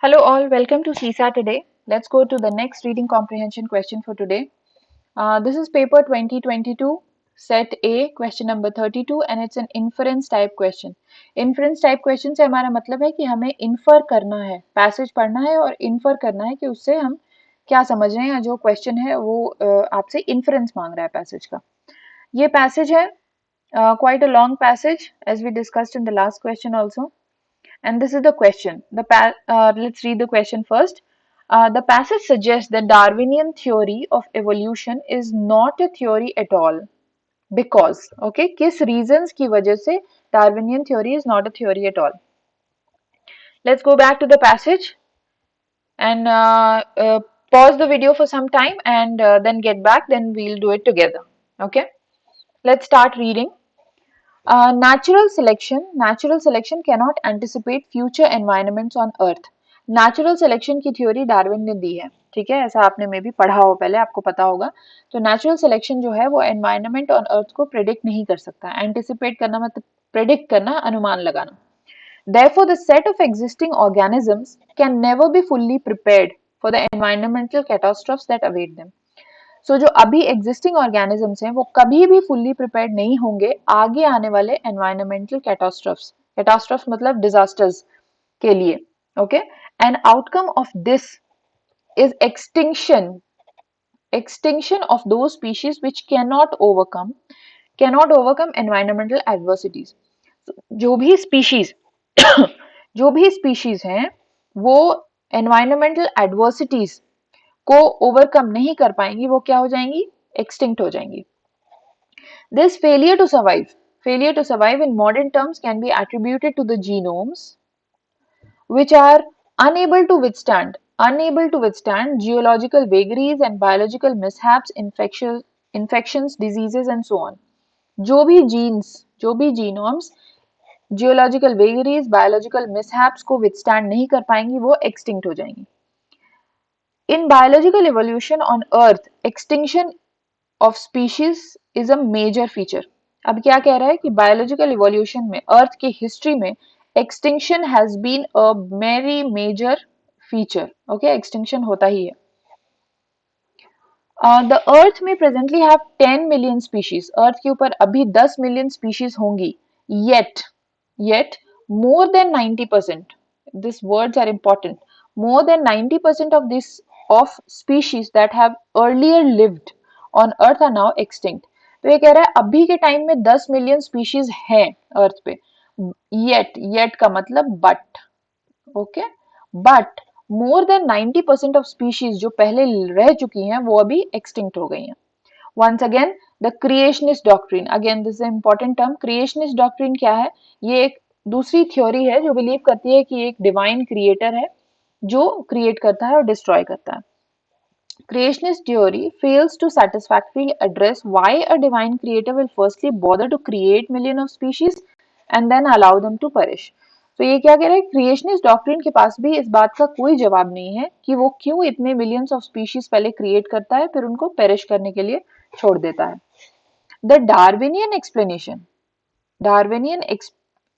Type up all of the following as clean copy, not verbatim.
Hello all, welcome to CSAT today. Let's go to the next reading comprehension question for today. This is paper 2022, set A, question number 32 and it's an inference type question. Inference type question से हमारा मतलब है कि हमें infer करना है, passage पढ़ना है और infer करना है कि उससे हम क्या समझ रहे हैं, जो question है वो आपसे inference मांग रहा है passage का. ये passage है quite a long passage as we discussed in the last question also. And this is the question. Let's read the question first. The passage suggests that Darwinian theory of evolution is not a theory at all. Because, okay, किस reasons की वजह से Darwinian theory is not a theory at all. Let's go back to the passage and pause the video for some time and then get back. Then we'll do it together. Okay. Let's start reading. Natural selection cannot anticipate future environments on earth. Natural selection की theory Darwin ने दी है. ठीक है, ऐसा आपने मे भी पढ़ा हो, पहले आपको पता होगा. तो नेचुरल सिलेक्शन जो है वो एनवायरनमेंट ऑन अर्थ को प्रेडिक्ट नहीं कर सकता. एंटिसिपेट करना मतलब प्रेडिक्ट करना, अनुमान लगाना. Therefore, the set of existing organisms can never be fully prepared for the environmental catastrophes that await them. So, जो अभी एग्जिस्टिंग ऑर्गेनिजम्स हैं वो कभी भी फुल्ली प्रिपेयर्ड नहीं होंगे आगे आने वाले एनवायरमेंटल कैटास्ट्रॉफ्स. कैटास्ट्रॉफ्स मतलब डिजास्टर्स के लिए. Okay, and outcome of this is extinction of those species which cannot overcome environmental adversities. जो भी species जो भी species हैं वो environmental adversities को ओवरकम नहीं कर पाएंगी, वो क्या हो जाएंगी, एक्सटिंक्ट हो जाएंगी. This failure to survive in modern terms can be attributed to the genomes which are unable to withstand geological vagaries and biological mishaps, infections, diseases and so on. जो भी genomes geological vagaries, biological mishaps को withstand नहीं कर पाएंगी, वो extinct हो जाएंगी. In biological evolution on earth, extinction of species is a major feature. अब क्या कह रहा है कि biological evolution में, अर्थ की हिस्ट्री में extinction has been a very major feature. Okay, extinction होता ही है. The earth may presently have 10 million species. अर्थ के ऊपर अभी 10 million species होंगी. Yet more than 90%, these words are important, more than 90% of species that have earlier lived on earth are now extinct. तो ये कह रहा है अभी के टाइम में 10 मिलियन स्पीशीज हैं अर्थ पे. येट का मतलब but. Okay, but more than 90% of species जो पहले रह चुकी हैं वो अभी एक्सटिंक्ट हो गई हैं. Once again, the creationist doctrine. Again, this is an important term. Creationist doctrine क्या है? ये एक दूसरी थ्योरी है जो बिलीव करती है कि एक डिवाइन क्रिएटर है जो क्रिएट करता है और डिस्ट्रॉय करता है. Creationist theory fails to satisfactorily address why a divine creator will firstly bother to create million of species and then allow them to perish. तो ये क्या कह रहा है, क्रिएशनिस्ट डॉक्ट्रिन के पास भी इस बात का कोई जवाब नहीं है कि वो क्यों इतने मिलियंस ऑफ स्पीशीज पहले क्रिएट करता है फिर उनको पेरिश करने के लिए छोड़ देता है. The Darwinian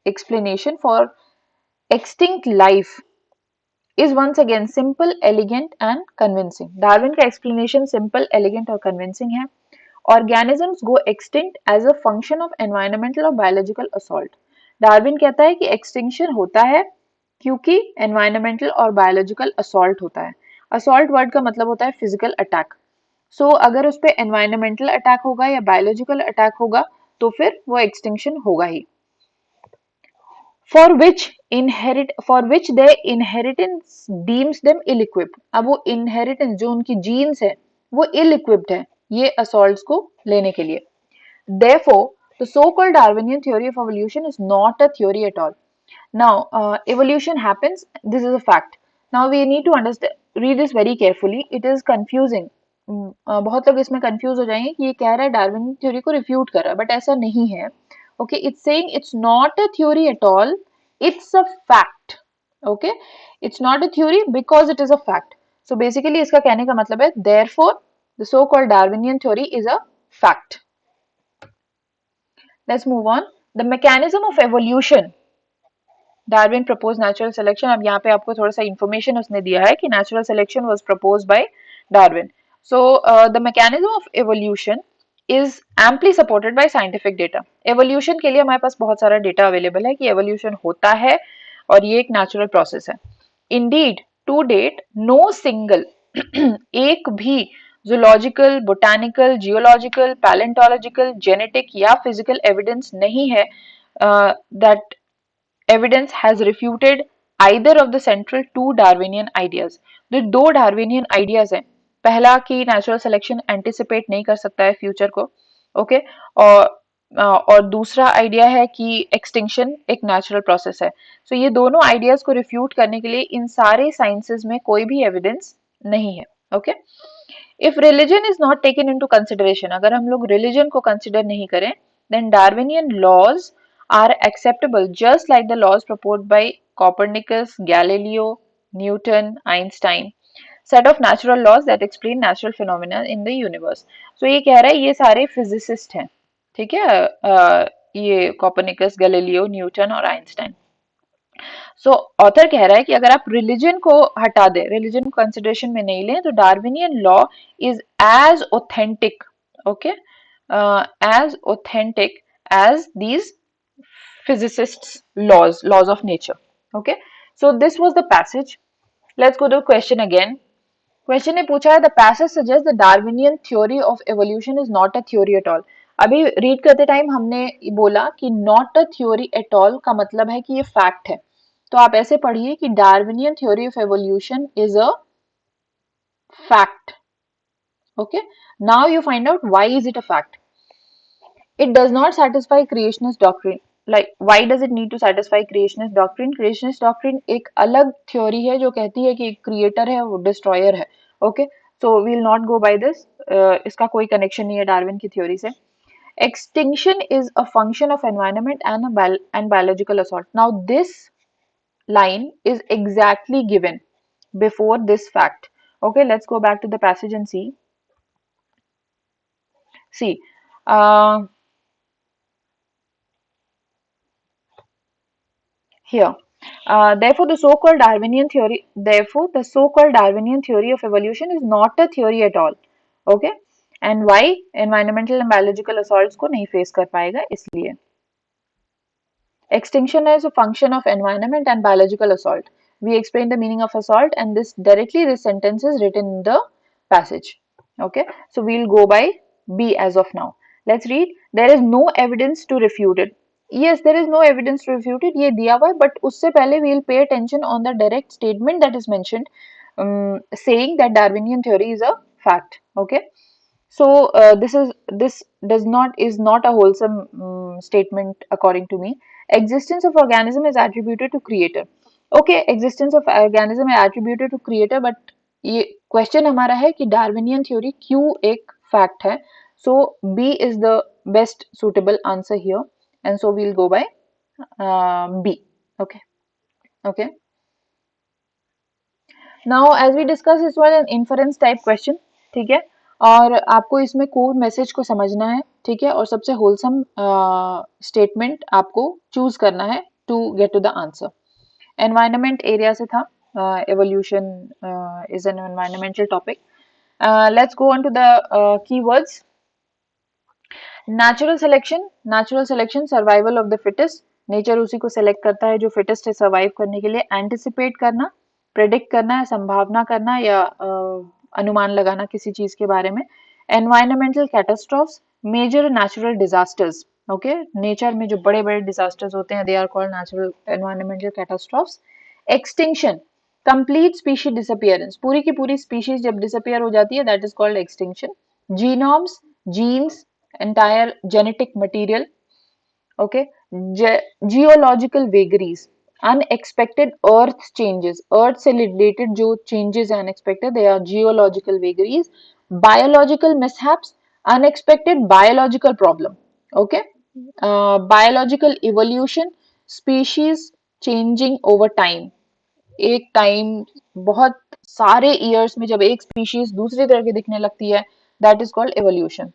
explanation for extinct life is once again simple, elegant and convincing. Darwin का explanation simple, elegant और convincing है. Organisms go extinct as a function of environmental or biological assault. Darwin कहता है कि extinction होता है क्योंकि environmental और biological assault होता है. Assault word का मतलब होता है physical attack. So अगर उस पर environmental attack होगा या biological attack होगा तो फिर वो extinction होगा ही. for which their inheritance deems them ill-equipped. अब वो inheritance जो उनकी genes है वो ill-equipped है ये assaults को लेने के लिए. Therefore, the so-called Darwinian theory of evolution is not a theory at all. Now, evolution happens. This is a fact. Now we need to read this very carefully. It is confusing. बहुत लोग इसमें confuse हो जाएंगे कि ये कह रहा है डार्विन थ्योरी को रिफ्यूट कर रहा है, बट ऐसा नहीं है. Okay, it's saying it's not a theory at all, it's a fact. Okay, it's not a theory because it is a fact. So basically इसका कहने का मतलब है therefore the so called Darwinian theory is a fact. Let's move on. The mechanism of evolution Darwin propose natural selection. अब यहाँ पे आपको थोड़ा सा इंफॉर्मेशन उसने दिया है कि natural selection was propose by Darwin. So the mechanism of evolution is amply supported by scientific data. Evolution के लिए हमारे पास बहुत सारा डेटा अवेलेबल है कि एवोल्यूशन होता है और ये एक नेचुरल प्रोसेस है. Indeed to date no single एक भी zoological, botanical, geological, paleontological, genetic या फिजिकल एविडेंस नहीं है that evidence has refuted either of the central two Darwinian ideas. जो दो डार्विनियन आइडियाज हैं, पहला कि नेचुरल सिलेक्शन एंटिसिपेट नहीं कर सकता है फ्यूचर को, ओके okay? और दूसरा आइडिया है कि एक्सटिंक्शन एक नेचुरल प्रोसेस है. सो ये दोनों आइडियाज को रिफ्यूट करने के लिए इन सारे साइंसेज में कोई भी एविडेंस नहीं है. Okay, if religion is not taken into consideration, अगर हम लोग रिलीजन को कंसिडर नहीं करें, then Darwinian laws are acceptable just like the laws proposed by Copernicus, Galileo, Newton, Einstein, set of natural laws that explain natural phenomena in the universe. So ये कह रहा है ये सारे physicist हैं, ठीक है, ये Copernicus, Galileo, Newton और Einstein. सो ऑथर कह रहा है कि अगर आप रिलीजन को हटा दें, रिलीजन को कंसिडरेशन में नहीं लें, तो Darwinian law is as authentic, okay, as authentic as these physicists laws of nature. Okay, so this was the passage. Let's go to question again. Question ने पूछा है, the passage suggests the Darwinian theory of evolution is not a theory at all. अभी read करते time हमने बोला कि not a theory at all का मतलब है कि ये फैक्ट है, तो आप ऐसे पढ़िए कि Darwinian theory of evolution is a fact. Okay, now you find out why is it a fact. It does not satisfy creationist doctrine. Like, why does it need to satisfy creationist doctrine? Creationist doctrine एक अलग theory है जो कहती है कि एक creator है, वो destroyer है. Okay, so we'll not go by this. इसका कोई connection नहीं है डार्विन की theory से. Extinction is a function of environment and biological assault. Now this line is exactly given before this fact. Okay, let's go back to the passage and see. See, here. Therefore, the so-called Darwinian theory of evolution is not a theory at all. Okay, and why? Environmental and biological assaults को नहीं face कर पाएगा इसलिए. Extinction is a function of environment and biological assault. We explain the meaning of assault, and this sentence is written in the passage. Okay, so we'll go by B as of now. Let's read. There is no evidence to refute it. Yes, there is no evidence to refute it. ये दिया हुआ है, but उससे पहले we'll pay attention on the direct statement that is mentioned, saying that Darwinian theory is a fact. Okay, so this is not a wholesome statement according to me. Existence of organism is attributed to creator. Okay, existence of organism is attributed to creator, but ये question हमारा है कि Darwinian theory क्यों एक fact है. So B is the best suitable answer here, and so we'll go by B. Okay, okay. Now as we discussed, this was an inference type question. ठीक है, और आपको इसमें कोर मैसेज को समझना है, ठीक है, और सबसे होलसम स्टेटमेंट आपको चूज करना है to get to the answer. Environment area से था, evolution is an environmental topic. Let's go on to the keywords. Natural selection survival of the fittest. Nature उसी को सिलेक्ट करता है जो फिटेस्ट है सर्वाइव करने के लिए. एंटिसिपेट करना, प्रेडिक्ट करना है, संभावना करना या अनुमान लगाना किसी चीज के बारे में. Environmental catastrophes, major natural disasters. Okay, nature में जो बड़े बड़े डिजास्टर्स होते हैं, they are called natural environmental catastrophes. Extinction, complete species disappearance, पूरी की पूरी स्पीशीज जब डिसअपियर हो जाती है, that is called extinction. Genomes, genes, entire genetic material. Okay, geological vagaries, unexpected earth changes, earth से related जो changes हैं unexpected, they are geological vagaries. Biological mishaps, unexpected biological problem. Okay, biological evolution, species changing over time. एक time बहुत सारे years में जब एक species दूसरी तरह की दिखने लगती है, that is called evolution.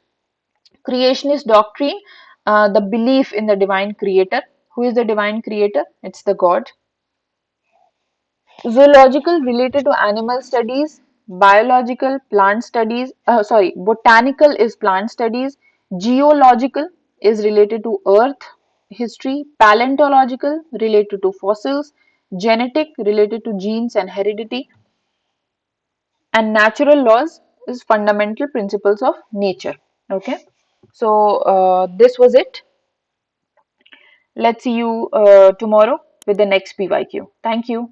Creationist doctrine, the belief in the divine creator. Who is the divine creator? It's the God. Zoological related to animal studies, biological plant studies, botanical is plant studies, geological is related to earth history, paleontological related to fossils, genetic related to genes and heredity, and natural laws is fundamental principles of nature. Okay, so this was it. Let's see you tomorrow with the next PYQ. Thank you.